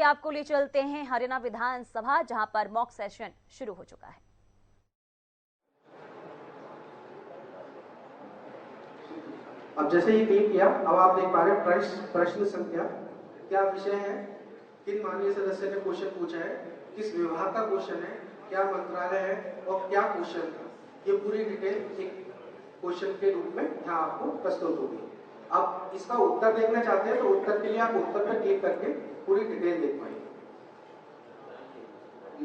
आपको ले चलते हैं हरियाणा विधानसभा, जहां पर मॉक सेशन शुरू हो चुका है। अब जैसे ही क्लिक किया, अब आप देख पा रहे हैं प्रश्न संख्या क्या विषय है, किन माननीय सदस्य ने क्वेश्चन पूछा है, किस विभाग का क्वेश्चन है, क्या मंत्रालय है और क्या क्वेश्चन था। ये पूरी डिटेल एक क्वेश्चन के रूप में यहाँ आपको प्रस्तुत होगी। अब इसका उत्तर देखना चाहते हैं तो उत्तर के लिए आप उत्तर पर क्लिक करके पूरी डिटेल देख पाएंगे।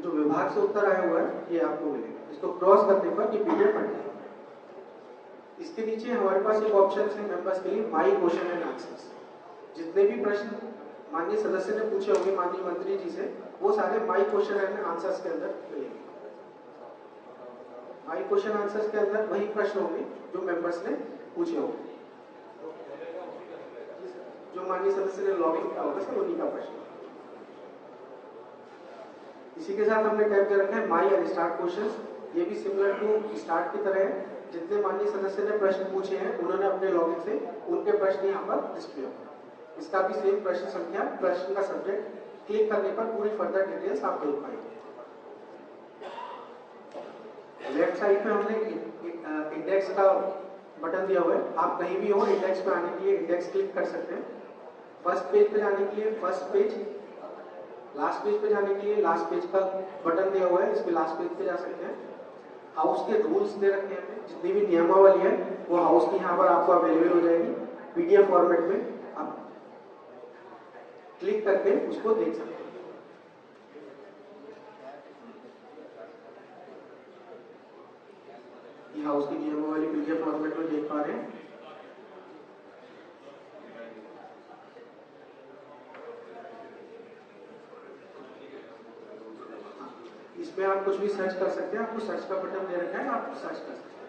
जो विभाग से उत्तर आया हुआ है ये आपको मिलेगा। इसको क्रॉस करने पर ये पीडीएफ बन जाएगा। इसके नीचे हमारे पास एक ऑप्शन है मेंबर्स के लिए, माई क्वेश्चन एंड आंसर्स। जितने भी प्रश्न माननीय सदस्य ने पूछे होंगे माननीय मंत्री जी से, वो सारे माई क्वेश्चन एंड आंसर्स के अंदर मिलेंगे। माई क्वेश्चन आंसर्स के अंदर वही प्रश्न होंगे जो मेंबर्स ने पूछे होंगे, जो माननीय सदस्य ने लॉग इन किया होगा सर उन्हीं का प्रश्न। इसी के साथ हमने टाइप कर रखा है माई एंड स्टार्ट क्वेश्चंस। ये भी सिमिलर टू स्टार्ट की तरह है। जितने माननीय सदस्य ने प्रश्न पूछे हैं उन्होंने अपने लॉगिन से उनके प्रश्न यहाँ पर डिस्प्ले होंगे। इसका भी सेम प्रश्न संख्या, प्रश्न का सब्जेक्ट, क्लिक करने पर पूरी फर्दर डिटेल्स आप देख पाएंगे। लेफ्ट साइड में हमने इंडेक्स का बटन दिया हुआ है। आप कहीं भी हो इंडेक्स पे आने के लिए इंडेक्स क्लिक कर सकते हैं। फर्स्ट पेज पे जाने के लिए फर्स्ट पेज, लास्ट पेज पे जाने के लिए लास्ट पेज का बटन दिया हुआ है, इस पे लास्ट पेज पे जा सकते हैं। हाउस के रूल्स दे रखे हैं, जितनी भी नियमावली है वो हाउस की यहाँ पर आपको अवेलेबल हो जाएगी पीडीएफ फॉर्मेट में। आप क्लिक करके उसको देख सकते हैं। ये हाउस की नियमावली पीडीएफ फॉर्मेट में देख पा रहे हैं। इसमें आप कुछ भी सर्च कर सकते हैं। आपको सर्च का बटन दे रखा है, आप सर्च कर सकते हैं।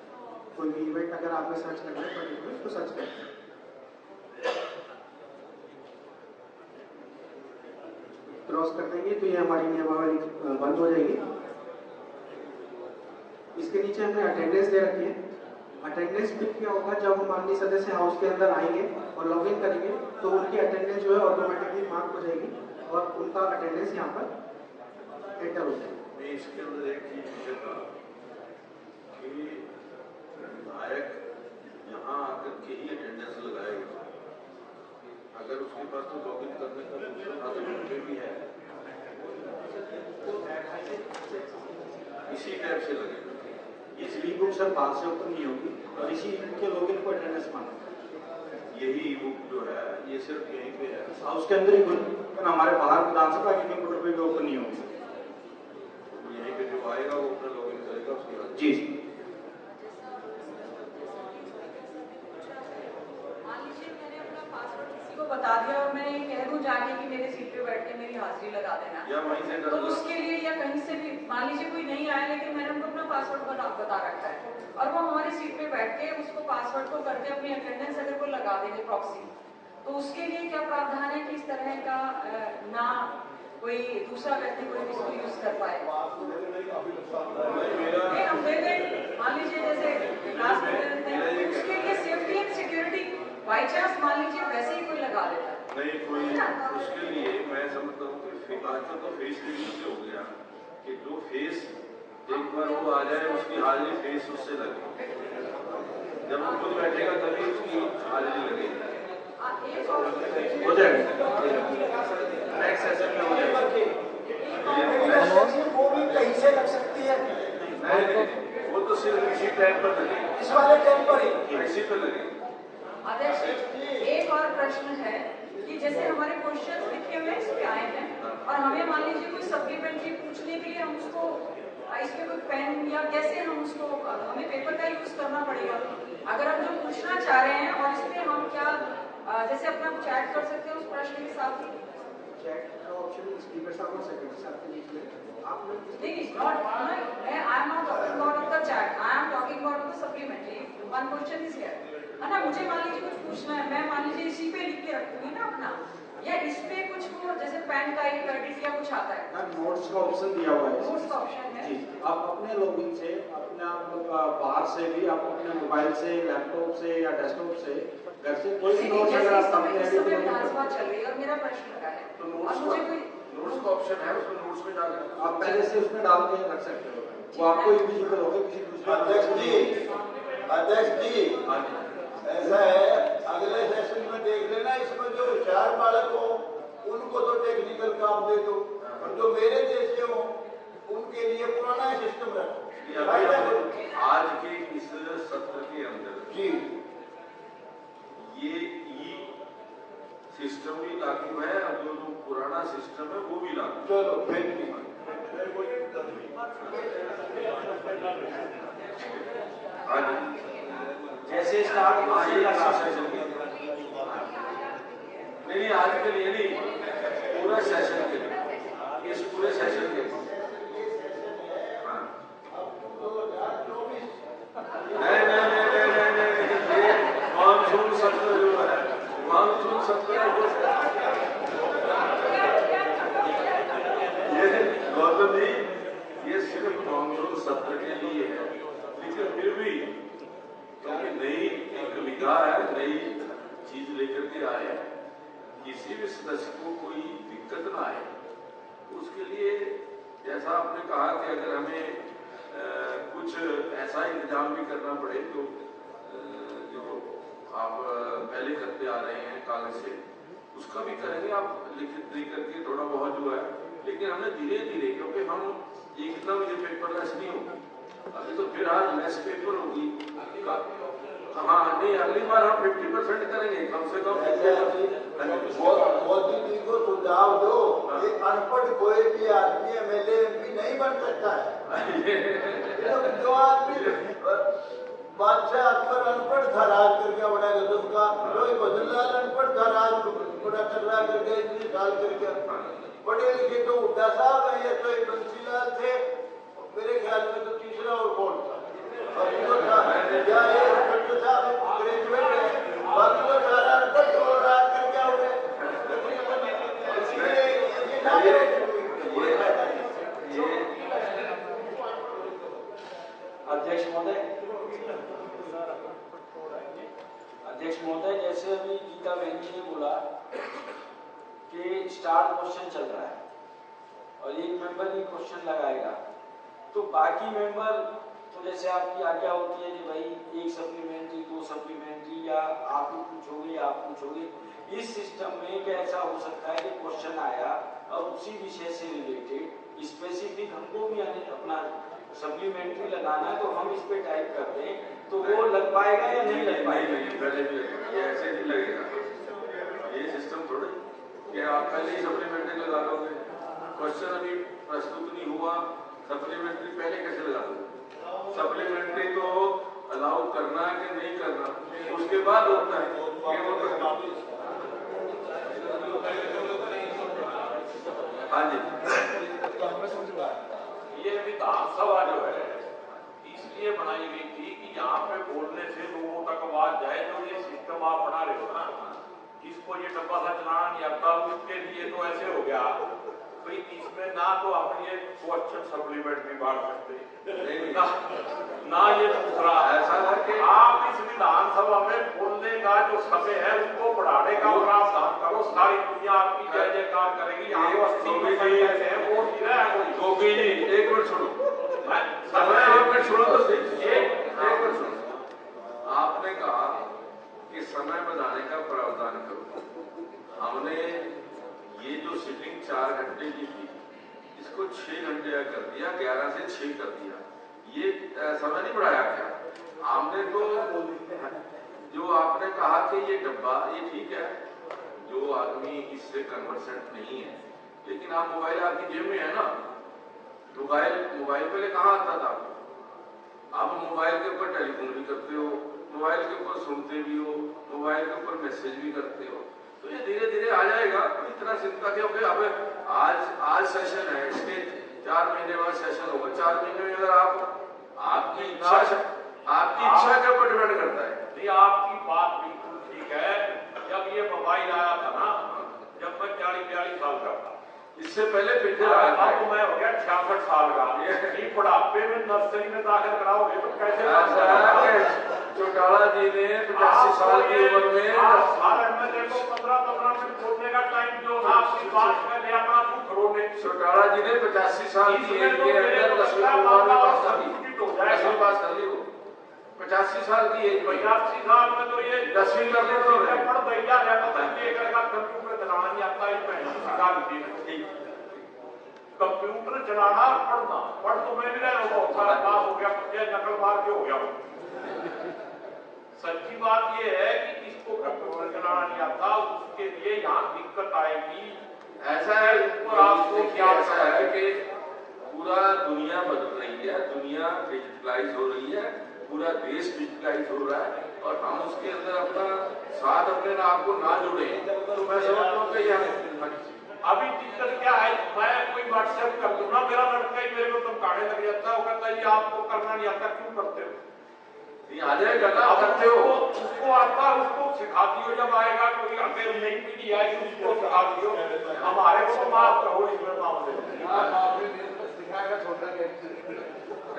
कोई भी इवेंट अगर आपने सर्च करना है पर्टिकुलर तो सर्च कर सकते हैं। क्रॉस कर देंगे तो ये हमारी नियमावली बंद हो जाएगी। इसके नीचे हमने अटेंडेंस दे रखी है। अटेंडेंस पिक क्या होगा, जब हम माननीय सदस्य हाउस के अंदर आएंगे और लॉग इन करेंगे तो उनकी अटेंडेंस जो है ऑटोमेटिकली मार्क हो जाएगी और उनका अटेंडेंस यहाँ पर एंटर हो जाएगा। इसके अंदर एक चीज पूछेगा कि विधायक यहाँ आकर के ही अटेंडेंस लगाएगा, अगर उसके पास तो लॉग इन करने का दूसरा भी है इसी टाइप से लगेगा। इसलिए बुक सर बाहर से ओपन नहीं होगी और इसी के लॉगिन को अटेंडेंस माना। यही बुक जो है ये सिर्फ यहीं पे है, हाउस के अंदर ही खुद हमारे बाहर विधानसभा के कंप्यूटर पे भी ओपन नहीं होगी। यहीं पे जो आएगा वो अपना लॉगिन करेगा उसके बाद। जी बता दिया और मैं ये कह दूं जाके कि मेरे सीट पे बैठ के मेरी हाजिरी लगा देना, या वहीं से तो उसके लिए या कहीं से भी मान लीजिए कोई नहीं आया लेकिन मैंने उनको अपना पासवर्ड बता रखा है और वो हमारी सीट पे बैठ के उसको पासवर्ड को करके अपनी अटेंडेंस अगर वो लगा देंगे प्रॉक्सी, तो उसके लिए क्या प्रावधान है कि इस तरह का ना कोई दूसरा व्यक्ति कोई इसको यूज कर पाए। हम दे दें, मान लीजिए जैसे लास्ट में उसके लिए safety and security by chance मान लीजिए वैसे ही कोई लगा देता है नहीं कोई, उसके लिए मैं समझता हूँ कि आजकल तो फेस रीडिंग से हो गया कि जो फेस एक बार वो आ जाए उसकी हाजिरी फेस उससे लगे, जब वो खुद बैठेगा तभी उसकी हाजिरी लगेगी। हो जाएगा नेक्स्ट सेशन में हो जाएगा। वो भी कहीं से लग सकती है, नहीं वो तो सिर्फ इसी टाइम पर लगेगी, इस वाले टाइम पर ही इसी पर लगेगी। आदेश एक और प्रश्न है कि जैसे हमारे क्वेश्चन लिखे हुए इस पे आए हैं और हमें मान लीजिए कोई सप्लीमेंट्री पूछने के लिए हम उसको इसमें कोई पेन या कैसे हम उसको हमें पेपर का यूज करना पड़ेगा। अगर हम जो पूछना चाह रहे हैं और इसमें हम क्या जैसे अपना चैट कर सकते हैं उस प्रश्न के साथ ही, चैट का ऑप्शन स्पीकर साहब और सेक्रेटरी साहब के बीच में आप लोग I am not talking about the chat, I am talking about the supplementary. One question is here, है ना, मुझे मान लीजिए कुछ पूछना है, मैं मान लीजिए इसी पे लिख के रखूंगी ना अपना, या इस पे कुछ वो जैसे पैन का एक क्रेडिट या कुछ आता है, नोट्स का ऑप्शन दिया हुआ है। नोट्स का ऑप्शन है जी, आप अपने लॉगिन से अपने आप बाहर से भी आप अपने मोबाइल से, लैपटॉप से या डेस्कटॉप से घर से कोई भी नोट्स अगर आप विधानसभा चल रही है और मेरा प्रश्न लगा है और मुझे कोई ऑप्शन है, उसमें नोट्स में डालें। आप पहले से उसमें डाल के रख सकते हो, वो आपको इविजिबल होगा किसी दूसरे। अध्यक्ष जी हाँ जी, ऐसा है, अगले सेशन में देख लेना, इसमें जो होशियार बालक हो उनको तो टेक्निकल काम दे दो, और जो मेरे देश के हो उनके लिए पुराना सिस्टम रखो। आज के इस सत्र के अंदर जी ये ई सिस्टम भी लागू है, और जो पुराना सिस्टम है वो भी लागू। चलो फिर ठीक। हाँ जी, जैसे स्टार्ट नहीं आज के लिए नहीं, पूरा सेशन के लिए, इस पूरे सेशन के लिए। हाँ नहीं, ये मानसून सत्र जो है, मानसून सत्र ये गौतम जी, ये सिर्फ मानसून सत्र के लिए है, लेकिन फिर भी क्योंकि नई एक विधा है, नई चीज लेकर के आए, किसी भी सदस्य को कोई दिक्कत ना आए, उसके लिए जैसा आपने कहा कि अगर हमें कुछ ऐसा इंतजाम भी करना पड़े तो जो आप पहले करते आ रहे हैं कागज से, उसका भी करेंगे आप लिखित दे करके थोड़ा बहुत जो है, लेकिन हमने धीरे धीरे, क्योंकि हम एकदम ये पेपरलेस नहीं होगी, अभी तो फिर आज लेस पेपर होगी। हाँ नहीं, अगली बार हम 50% करेंगे कम से कम। मोदी जी को सुझाव दो, ये अनपढ़ कोई भी आदमी MLA MP नहीं बन सकता है। जो आदमी बादशाह अकबर अनपढ़ था, राज करके बनाएगा, तो उसका भजनलाल अनपढ़ था, राज बड़ा चर्रा करके इतनी साल करके। पढ़े लिखे तो हुड्डा साहब है, ये तो बंसीलाल थे, मेरे ख्याल में तो तीसरा और कौन था, और जो था या ये ग्रेजुएट है, बाकी तो सारा अनपढ़ और राज करके हो गए। अध्यक्ष महोदय, जैसे अभी गीता बहन जी ने बोला कि स्टार क्वेश्चन चल रहा है और एक मेंबर ही क्वेश्चन लगाएगा, तो बाकी मेंबर तो जैसे आपकी आज्ञा होती है कि भाई एक सप्लीमेंट्री, दो सप्लीमेंट्री, या आप ही पूछोगे आप पूछोगे, इस सिस्टम में क्या ऐसा हो सकता है कि क्वेश्चन आया और उसी विषय से रिलेटेड स्पेसिफिक हमको भी अपना सप्लीमेंट्री लगाना है, तो हम इस पे टाइप कर दें तो वो लग पाएगा या नहीं लग पाएगा? ये ऐसे नहीं लगेगा, ये सिस्टम थोड़ा कि आप पहले ही सप्लीमेंट्री लगा लोगे, क्वेश्चन अभी प्रस्तुत नहीं हुआ, सप्लीमेंट्री पहले कैसे लगा दोगे? सप्लीमेंट्री तो अलाउ करना है कि नहीं करना, उसके बाद होता है। हाँ जी, ये विधानसभा जो है इसलिए बनाई गई थी कि यहाँ पे बोलने से लोगों तक आवाज जाए, जो ये सिस्टम आप बना रहे हो ना, जिसको ये डब्बा सा चलाना नहीं आता, उसके लिए तो ऐसे हो गया भाई, इसमें ना तो हम ये क्वेश्चन सप्लीमेंट भी बांट सकते ना ये दूसरा ऐसा है कि आप इस विधानसभा में बोलने का जो समय है उसको बढ़ाने का प्रावधान करो, सारी दुनिया आपकी जय जयकार करेगी। गोपी जी एक मिनट सुनो, एक मिनट सुनो तो सही, एक मिनट सुनो। आपने कहा कि समय बढ़ाने का प्रावधान करो, हमने ये जो सिटिंग 4 घंटे की थी इसको 6 घंटे कर दिया, 11 से 6 कर दिया, ये समय नहीं बढ़ाया क्या? हमने तो जो आपने कहा कि ये डब्बा, ये ठीक है, जो आदमी इससे कन्वर्सेंट नहीं है, लेकिन आप मोबाइल आपकी जेब में है ना, मोबाइल पहले कहाँ आता था? आप मोबाइल के ऊपर टेलीफोन भी करते हो, मोबाइल के ऊपर सुनते भी हो, मोबाइल के ऊपर मैसेज भी करते हो, तो ये धीरे धीरे आ जाएगा, तो इतना चिंता क्यों? अब आज सेशन है, इसके 4 महीने बाद सेशन होगा, 4 महीने में अगर आपकी इच्छा के ऊपर डिपेंड करता है। नहीं, आपकी बात बिल्कुल ठीक है। जब ये मोबाइल आया था ना, जब मैं 40-42 साल का था, इससे पहले अब तो मैं हो गया 66 साल का, ये बुढ़ापे में नर्सरी में दाखिल कराओगे तो कैसे? चौटाला जी ने 85 साल की उम्र में हर MLA को 15-15 मिनट बोलने का टाइम जो था, अपनी बात कर लिया, अपना दुख रोने चौटाला जी ने 85 साल की एज के अंदर 10वीं पास कर ली, 10वीं पास कर ली वो 85 साल की एज, 85 साल में तो ये 10वीं कर ली तो पढ़ भैया है, कंप्यूटर चलाना नहीं आता ही कंप्यूटर चलाना पढ़ना, पढ़ तो मैं भी रहा हूँ, बहुत सारा पास हो गया, नकल मार के हो गया। सच्ची बात ये है कि किसको कंप्यूटर चलाना नहीं आता उसके लिए यहाँ दिक्कत आएगी। ऐसा है और आपको क्या ऐसा है कि पूरा दुनिया बदल रही है, दुनिया डिजिटलाइज हो रही है, पूरा देश डिजिटलाइज हो रहा है और हम उसके अंदर अपना साथ अपने आप को ना जोड़े तो मैं समझता हूँ कि अभी दिक्कत क्या है, मैं कोई व्हाट्सएप कर दूं ना, मेरा लड़का ही मेरे को धमकाने लग जाता है, वो कहता है ये आपको करना नहीं आता, क्यों करते हो? आ जाएगा ना, करते हो उसको आता है, उसको सिखा दियो, जब आएगा कोई अगर नई पीढ़ी आएगी उसको सिखा दियो, हमारे को तो माफ करो इसमें मामले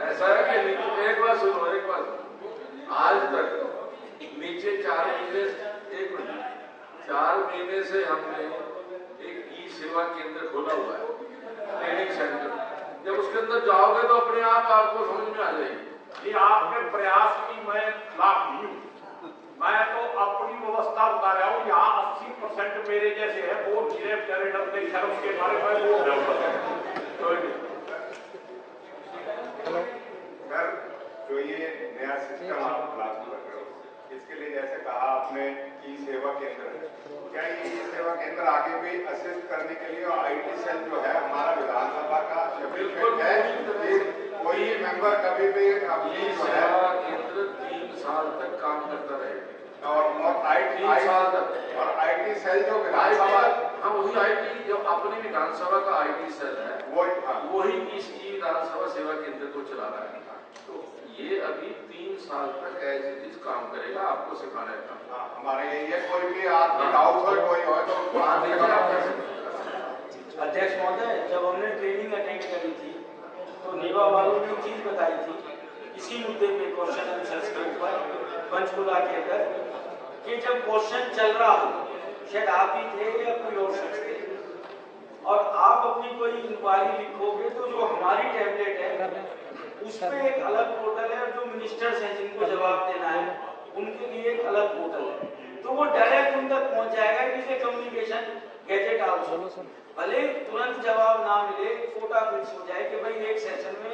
ऐसा है कि एक बार सुनो, एक बार आज तक नीचे 4 महीने से हमने एक ई सेवा केंद्र खोला हुआ है, ट्रेनिंग सेंटर। जब उसके अंदर जाओगे तो अपने आप आपको समझ में आ जाएगी। ये आपके प्रयास की मैं लाभ नहीं हूँ, मैं तो अपनी व्यवस्था बता रहा हूँ। यहाँ 80% मेरे जैसे है, वो गिरे बेचारे डरते शर्म के मारे मैं बोल रहा हूँ। सर, जो ये नया सिस्टम आप लागू कर रहे हो, इसके लिए जैसे कहा आपने ई सेवा केंद्र, क्या ये ई सेवा केंद्र आगे भी असिस्ट करने के लिए और IT सेल जो है हमारा विधानसभा का बिल्कुल है कि कोई मेंबर कभी भी अपनी जो है केंद्र 3 साल तक काम करता रहेगा और IT सेल जो विधानसभा, हम वही IT जो अपनी विधानसभा का IT सेल है वही इस विधानसभा सेवा केंद्र को चला रहा है। तो ये अभी 3 साल तक एज इट इज काम करेगा, आपको सिखाने का। हमारे ये कोई भी आदमी डाउट हो कोई हो तो अध्यक्ष महोदय, जब हमने ट्रेनिंग अटेंड करी थी तो नेवा वालों ने चीज बताई थी इसी मुद्दे पे, क्वेश्चन आंसर्स के ऊपर पंचकुला के अंदर, कि जब क्वेश्चन चल रहा हो, शायद आप ही थे या कोई और शख्स थे, और आप अपनी कोई इंक्वायरी लिखोगे तो जो हमारी टैबलेट है उस पे एक अलग पोर्टल है, जो मिनिस्टर्स हैं जिनको जवाब देना है उनके लिए एक अलग पोर्टल है, तो वो डायरेक्ट उन तक पहुंच जाएगा। इसे कम्युनिकेशन गैजेट आल्सो, भले तुरंत जवाब ना मिले, कोटा फिक्स हो जाए कि भाई एक सेशन में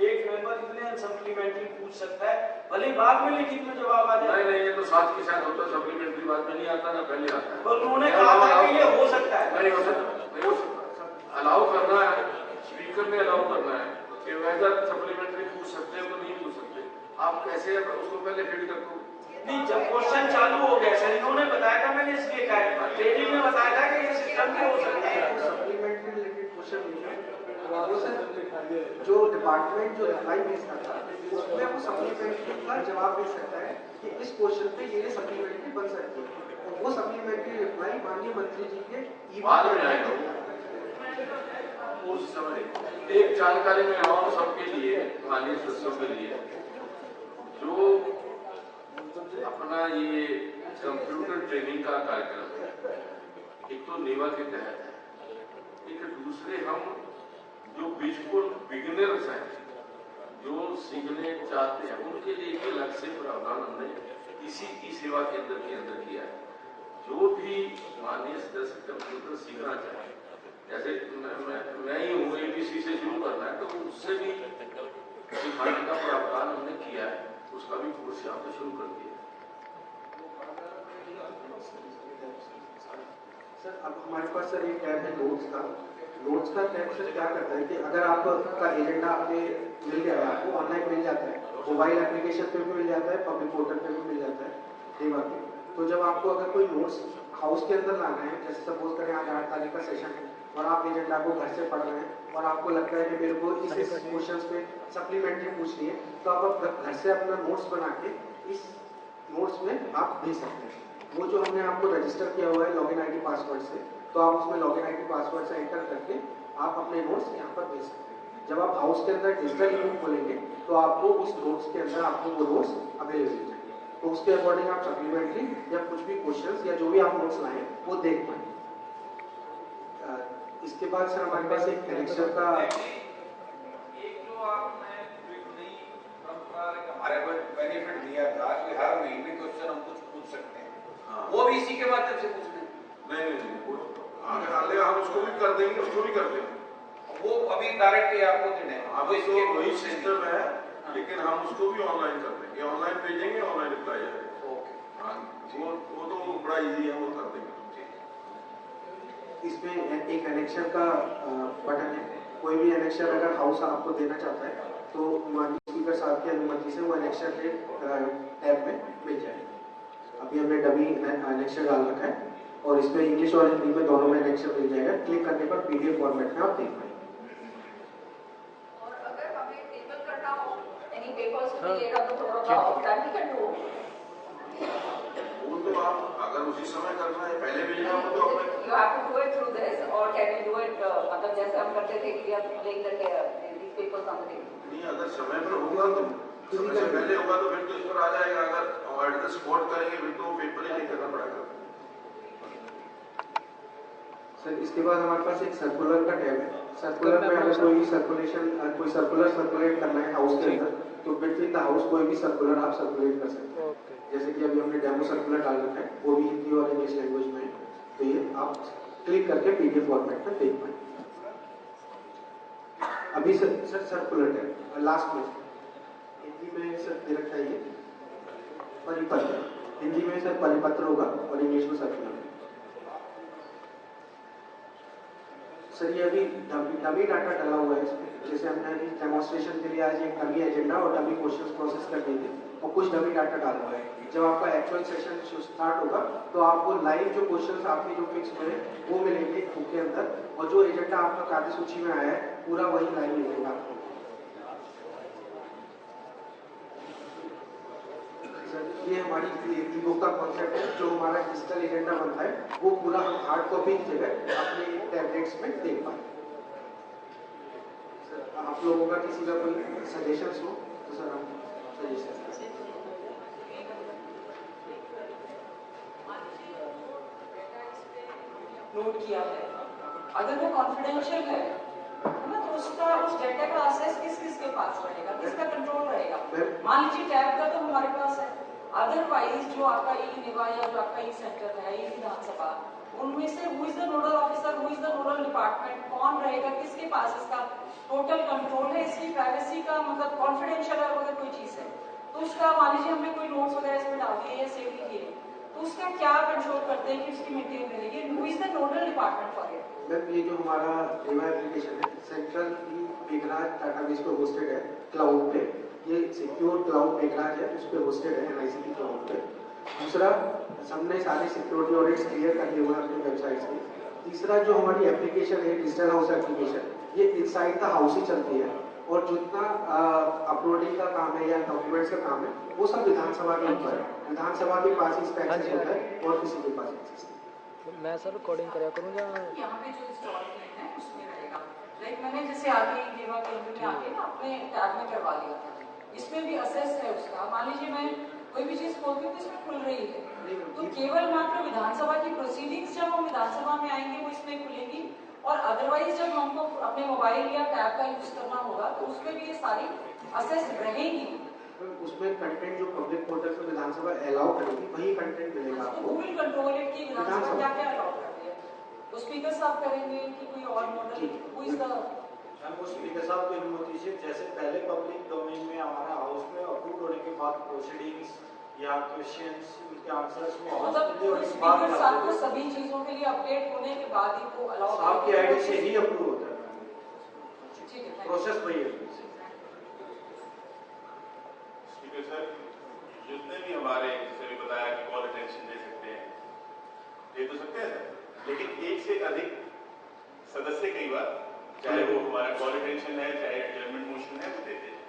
एक मेंबर इतने सप्लीमेंट्री पूछ सकता है, भले बाद में लिखित में जवाब आ जाए। नहीं, ये तो साथ के साथ होता है, सप्लीमेंट्री बाद में नहीं आता ना, पहले आता है। तो उन्होंने कहा था कि ये हो सकता है, नहीं हो सकता, अलाउ करना है, स्पीकर ने अलाउ करना है कि वेदर सप्लीमेंट्री पूछ सकते हैं तो नहीं पूछ सकते। आप कैसे उसको पहले फीड करो? नहीं, जब क्वेश्चन चालू हो गया सर, इन्होंने बताया था, मैंने इसलिए कहा ट्रेनिंग में बताया था कि ये सिस्टम भी हो सकता है। सप्लीमेंट्री रिलेटेड क्वेश्चन जो डिपार्टमेंट जो रिप्लाई भेजता था उसमें वो सप्लीमेंट्री का जवाब दे सकता है कि इस क्वेश्चन पे ये सप्लीमेंट्री बन सकती है, और वो सप्लीमेंट्री रिप्लाई माननीय मंत्री जी के ईमेल में आएगा। उस समय एक जानकारी में हम सबके लिए, माननीय सदस्यों के लिए, जो अपना ये कंप्यूटर ट्रेनिंग का कार्यक्रम है, एक तो नेवा के तहत है, एक दूसरे हम जो बिल्कुल बिगिनर्स हैं, जो सीखने चाहते हैं, उनके लिए एक अलग से प्रावधान हमने इसी की सेवा केंद्र के अंदर किया है। जो भी माननीय सदस्य कंप्यूटर सीखना चाहे, जैसे मैं ही हूँ, ABC से शुरू करना है तो उससे भी सिखाने का प्रावधान हमने किया है, उसका भी कोर्स यहाँ पे शुरू कर दिया। सर, अब हमारे पास सर एक टैब है नोट्स का टैब सर क्या करता है कि अगर आपका एजेंडा आपने मिल गया है, आपको ऑनलाइन मिल जाता है, मोबाइल एप्लीकेशन पे भी मिल जाता है, पब्लिक पोर्टल पे भी मिल जाता है नेवा पे, तो जब आपको अगर कोई नोट्स हाउस के अंदर लाना है, जैसे सपोज करें आज 8 तारीख का सेशन है और आप एजेंडा को घर से पढ़ रहे हैं और आपको लगता है कि मेरे को इस क्वेश्चन पे सप्लीमेंट्री पूछनी है, तो आप घर से अपना नोट्स बना के इस नोट्स में आप भेज सकते हैं। वो जो हमने आपको रजिस्टर किया हुआ है लॉगिन ID पासवर्ड से, तो आप उसमें लॉगिन ID पासवर्ड से एंटर करके आप अपने नोट्स यहाँ पर भेज सकते हैं। जब आप हाउस के अंदर डिजिटल ई बुक खोलेंगे तो आपको उस नोट्स के अंदर आपको वो नोट्स अवेलेबल हो जाएंगे, तो उसके अकॉर्डिंग आप सप्लीमेंट्री या कुछ भी क्वेश्चंस या जो भी आप नोट्स लाएं वो देख पाएंगे। इसके बाद सर हमारे पास एक एनेक्सर का एक जो आपने नई परंपरा हमारे को बेनिफिट दिया था कि हर महीने क्वेश्चन हम कुछ पूछ सकते हैं, वो भी इसी के माध्यम से पूछ लें। नहीं आगे हाल हम उसको भी कर देंगे, उसको भी कर देंगे। वो अभी डायरेक्ट आपको देने अब इसके वही सिस्टम है, लेकिन हम उसको भी ऑनलाइन कर देंगे, ऑनलाइन भेजेंगे, ऑनलाइन रिप्लाई आएगा। हाँ, वो तो बड़ा इजी है, वो कर देंगे। इसमें एक एनेक्सर का बटन है। कोई भी एनेक्सर अगर हाउस आपको देना चाहता है तो माननीय स्पीकर साहब की अनुमति से वो एनेक्सर टैब में मिल जाएगा। अभी हमने डमी एनेक्सर डाल रखा है और इसमें इंग्लिश और हिंदी में दोनों में एनेक्सर मिल जाएगा। क्लिक करने पर पीडीएफ फॉर्मेट में आप देख पाएंगे। और अगर हमें टेबल करना हो, any papers to be laid on the floor of the house, that we can do. वो तो आप अगर उसी समय करना है, पहले भेजना हो तो अपने You have to do it through this, or can you do it मतलब जैसे हम करते थे कि we are laying the these papers on the table. नहीं, अगर समय पर होगा तो समय से पहले होगा तो फिर तो इस पर आ जाएगा। अगर एट द स्पॉट करेंगे फिर तो पेपर ही नहीं करना पड़ेगा। सर इसके बाद हमारे पास एक सर्कुलर का टैब है। सर्कुलर में अगर कोई भी कोई सर्कुलर सर्कुलेट करना है हाउस के अंदर तो बिटवीन द हाउस कोई भी सर्कुलर आप सर्कुलेट कर सकते हैं। जैसे कि अभी हमने डेमो सर्कुलर डाल रखा है, वो भी हिंदी और इंग्लिश लैंग्वेज में है, तो ये आप क्लिक करके पीडीएफ फॉर्मेट में देख पाएंगे। अभी सर सर्कुलर टैब लास्ट में हिंदी में सर दे रखा है, ये परिपत्र हिंदी में सर परिपत्र होगा और इंग्लिश में सर्कुलर। सर ये अभी डमी डाटा डाला हुआ है इसमें। जैसे हमने अभी डेमोन्स्ट्रेशन के लिए आज एक डमी एजेंडा और डमी क्वेश्चंस प्रोसेस कर देंगे और कुछ डमी डाटा डाला हुआ है। जब आपका एक्चुअल सेशन स्टार्ट होगा तो आपको लाइव जो क्वेश्चंस आपके जो फिक्स हुए हैं वो मिलेंगे बुक के अंदर, और जो एजेंडा आपका कार्यसूची में आया है पूरा वही लाइव मिलेगा आपको। ये हमारी ई बुक का कॉन्सेप्ट है। जो हमारा डिजिटल एजेंडा बनता है वो पूरा हम हार्ड कॉपी की जगह अपने टैबलेट्स में देख पाए। आप लोगों का किसी का कोई सजेशंस हो तो सर हम सजेशन नोट किया है, अगर वो कॉन्फिडेंशियल है ना, तो उसका उस डेटा का एक्सेस किस के पास रहेगा, किसका कंट्रोल रहेगा। मान लीजिए टैब का तो हमारे पास है, अदरवाइज जो आपका ई निवा या जो आपका ई सेंटर है, ई विधानसभा, उनमें से who is the nodal officer, who is the nodal department, कौन रहेगा, किसके पास इसका टोटल कंट्रोल है, इसकी प्राइवेसी का मतलब कॉन्फिडेंशियल है अगर कोई चीज है तो उसका मान लीजिए हमने कोई नोट्स वगैरह इसमें डाल दिए या सेव किए तो उसका क्या कंट्रोल करते हैं कि उसकी मेंटेन रहेगी, who is the nodal department for it. Ma'am ये जो हमारा रेवा एप्लीकेशन है सेंट्रल ई मेघराज डाटाबेस पे होस्टेड है क्लाउड पे, ये सिक्योर क्लाउड मेघराज है उस पे होस्टेड है एनआईसीटी क्लाउड पे। दूसरा हमने सारे सिक्योरिटी ऑडिट्स क्लियर कर लिए हुए हैं अपनी वेबसाइट से। तीसरा जो हमारी एप्लीकेशन है डिजिटल हाउस एप्लीकेशन, ये इनसाइड द हाउस ही चलती है और जितना अपलोडिंग का काम है या डॉक्यूमेंट्स का काम है वो सब विधानसभा के ऊपर है। विधानसभा के पास ही इसका एक्सेस होता है और किसी के पास एक्सेस नहीं। मैं सर रिकॉर्डिंग करा करूँ या यहाँ पे जो इंस्टॉल किए हैं उसमें रहेगा। लाइक मैंने जैसे आगे सेवा केंद्र में आके ना अपने टैब में करवा लिया था, इसमें भी असेस है उसका। मान लीजिए मैं कोई भी चीज खोलती हूँ तो इसमें खुल रही है, तो केवल मात्र विधानसभा की प्रोसीडिंग्स जब हम विधानसभा में आएंगे वो इसमें खुलेंगी, और अदरवाइज जब हमको अपने मोबाइल या टैब का यूज करना होगा तो उसमें भी ये सारी असेस रहेंगी। उसमें कंटेंट जो पब्लिक पोर्टल पे विधानसभा अलाउ करेगी वही कंटेंट मिलेगा आपको। हु विल कंट्रोल इट कि विधानसभा क्या क्या अलाउ कर रही है, तो स्पीकर साहब करेंगे कि कोई और मॉडल, हु इज द वो स्पीकर साहब की अनुमति से जैसे पहले पब्लिक डोमेन में हमारा हाउस में अप्रूव होने के बाद प्रोसीडिंग्स या क्वेश्चंस उनके आंसर्स वो हाउस में होने के बाद स्पीकर साहब को सभी चीजों के लिए अपडेट होने के बाद ही वो अलाउ साहब की आईडी से ही अप्रूव होता है। ठीक है, प्रोसेस वही है। स्पीकर सर, जितने भी हमारे जैसे भी बताया कि कॉल अटेंशन दे सकते हैं, दे तो सकते हैं सर, लेकिन एक से अधिक सदस्य कई बार चाहे वो हमारा कॉल अटेंशन है चाहे एडजर्नमेंट मोशन है वो देते हैं।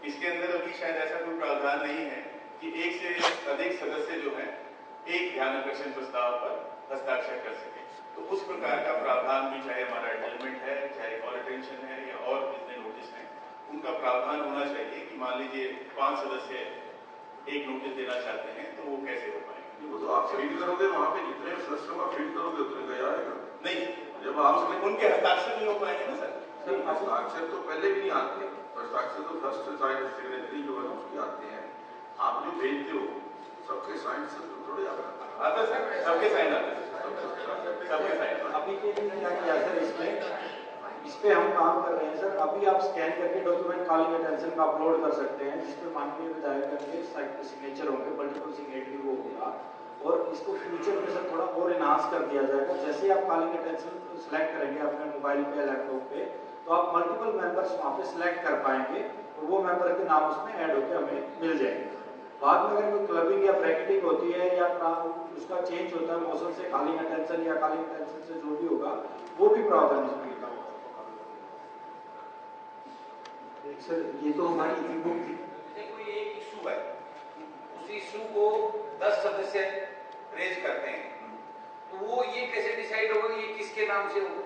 इसके अंदर अभी शायद ऐसा कोई प्रावधान नहीं है कि एक से अधिक सदस्य जो है एक ध्यान आकर्षण प्रस्ताव पर हस्ताक्षर कर सके, तो उस प्रकार का प्रावधान भी चाहे हमारा एडजर्नमेंट है चाहे कॉल अटेंशन है या और जितने नोटिस हैं उनका प्रावधान होना चाहिए कि मान लीजिए 5 सदस्य एक नोटिस देना चाहते हैं तो वो कैसे हो पाएंगे। वो तो आप फीड करोगे वहाँ पे जितने सदस्यों का फीड करोगे उतने का आएगा। नहीं, जब आप उनके हस्ताक्षर नहीं हो पाएंगे ना सर? हस्ताक्षर तो पहले भी नहीं आते, हस्ताक्षर तो फर्स्ट साइन सिग्नेचरी जो है उसकी आते हैं। आप जो भेजते हो सबके साइन से तो थोड़े आते सर, सबके साइन आते हैं, सबके साइन। अभी के लिए क्या किया सर, इस पे हम काम कर रहे हैं सर। अभी आप स्कैन करके डॉक्यूमेंट कॉलिंग अटेंशन का अपलोड कर सकते हैं, जिसमें माननीय विधायक करके सिग्नेचर होंगे, मल्टीपल सिग्नेचरी वो होगा। और इसको फ्यूचर में सर थोड़ा और इनहांस कर दिया जाएगा। जैसे ही आप कॉलिंग अटेंशन सेलेक्ट करेंगे अपने मोबाइल पे या लैपटॉप पे, तो आप मल्टीपल मेंबर्स वहाँ पे सिलेक्ट कर पाएंगे और वो मेंबर के नाम उसमें ऐड होकर हमें मिल जाएंगे। बाद में अगर कोई क्लबिंग या ब्रैकेटिंग होती है या उसका चेंज होता है मौसम से, कॉलिंग अटेंशन या कॉलिंग अटेंशन से जो भी होगा वो भी प्रावधान इसमें लिखा होगा। सर ये तो हमारी ई बुक थी। कोई एक इशू है, उस इशू को 10 सदस्य रेज करते हैं, तो वो ये कैसे डिसाइड होगा कि ये किसके नाम से होगा?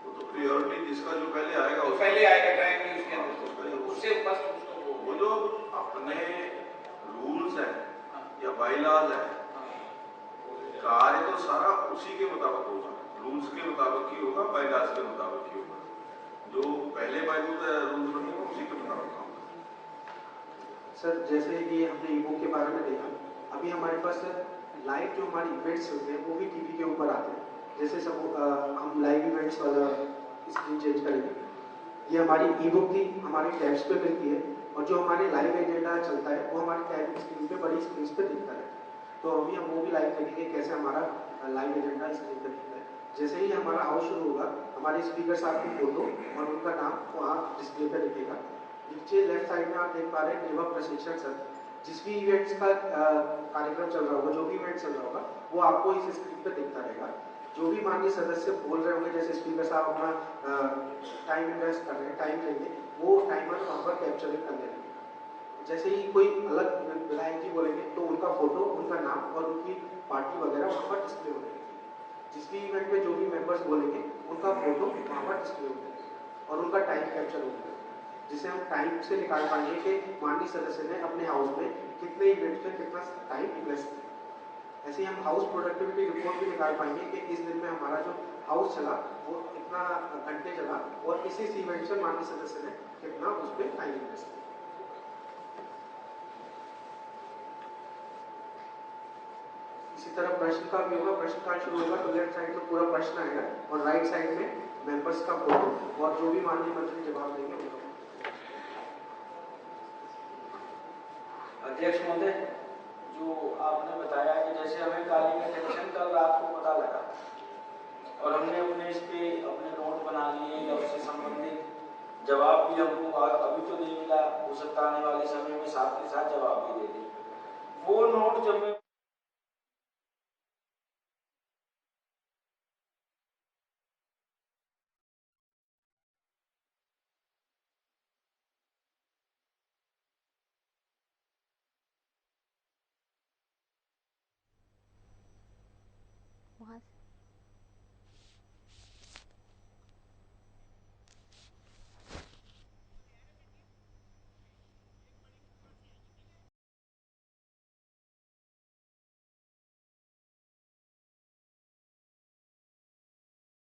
वो तो प्रायोरिटी जिसका जो पहले आएगा तो पहले आएगा टाइम में उसके अंदर, उससे फर्स्ट उसको वो जो अपने रूल्स हैं या बाईलॉज हैं, कार्य तो सारा उसी के मुताबिक होगा, रूल्स के मुताबिक ही होगा, बाईलॉज के मुताबिक ही होगा। जो पहले रूल्स बने उसी के मुताबिक काम करें। सर जैसे कि हमने ई बुक के बारे में देखा, अभी हमारे पास लाइव जो हमारे इवेंट्स होते हैं वो भी टीवी के ऊपर आते हैं। जैसे सब हम लाइव इवेंट्स वाला स्क्रीन चेंज करेंगे, ये हमारी ई बुक थी, हमारी टैब्स पे मिलती है, और जो हमारे लाइव एजेंडा चलता है वो हमारी टैब स्क्रीन पे, बड़ी स्क्रीन पे दिखता है। तो अभी हम वो भी लाइव देखेंगे कैसे हमारा लाइव एजेंडा स्क्रीन पे दिखता है। जैसे ही हमारा हाउस शुरू होगा, हमारे स्पीकर साहब की फोटो और उनका नाम वहाँ डिस्प्ले पे दिखेगा। नीचे लेफ्ट साइड में आप देख पा रहे हैं नेमक प्रशिक्षण सर। जिस भी इवेंट्स का कार्यक्रम चल रहा होगा, जो भी इवेंट चल रहा होगा, वो आपको इस स्क्रीन पे दिखता रहेगा। जो भी माननीय सदस्य बोल रहे होंगे, जैसे स्पीकर साहब अपना टाइम इन्वेस्ट कर रहे हैं, टाइम लेंगे, वो टाइमर वहाँ पर कैप्चरिंग कर लेंगे। जैसे ही कोई अलग विधायक जी बोलेंगे तो उनका फोटो, उनका नाम और उनकी पार्टी वगैरह वहाँ पर डिस्प्ले हो जाएगी। जिस भी इवेंट में जो भी मेंबर्स बोलेंगे उनका फोटो वहाँ पर डिस्प्ले हो जाएगा और उनका टाइम कैप्चर हो जाएगा, जिसे हम टाइम से निकाल पाएंगे कि माननीय सदस्य ने अपने हाउस में कितने इवेंट्स में कितना टाइम इन्वेस्ट किया। ऐसे ही हम हाउस प्रोडक्टिविटी रिपोर्ट भी निकाल पाएंगे कि इस दिन में हमारा जो हाउस चला वो इतना घंटे चला और इसी इवेंट से माननीय सदस्य ने कितना उस पर टाइम इन्वेस्ट किया। इसी तरह प्रश्न का भी होगा, प्रश्न काल शुरू होगा तो लेफ्ट साइड में पूरा प्रश्न आएगा और राइट साइड में मेंबर्स का फोटो और जो भी माननीय मंत्री जवाब देंगे उनका। अध्यक्ष महोदय, जो आपने बताया कि जैसे हमें कॉलिंग अटेंशन कल रात को पता लगा और हमने अपने इस पे अपने नोट बना लिए या उससे संबंधित जवाब भी हमको अभी तो नहीं मिला, हो सकता आने वाले समय में साथ के साथ जवाब भी दे दें। वो नोट जब मैं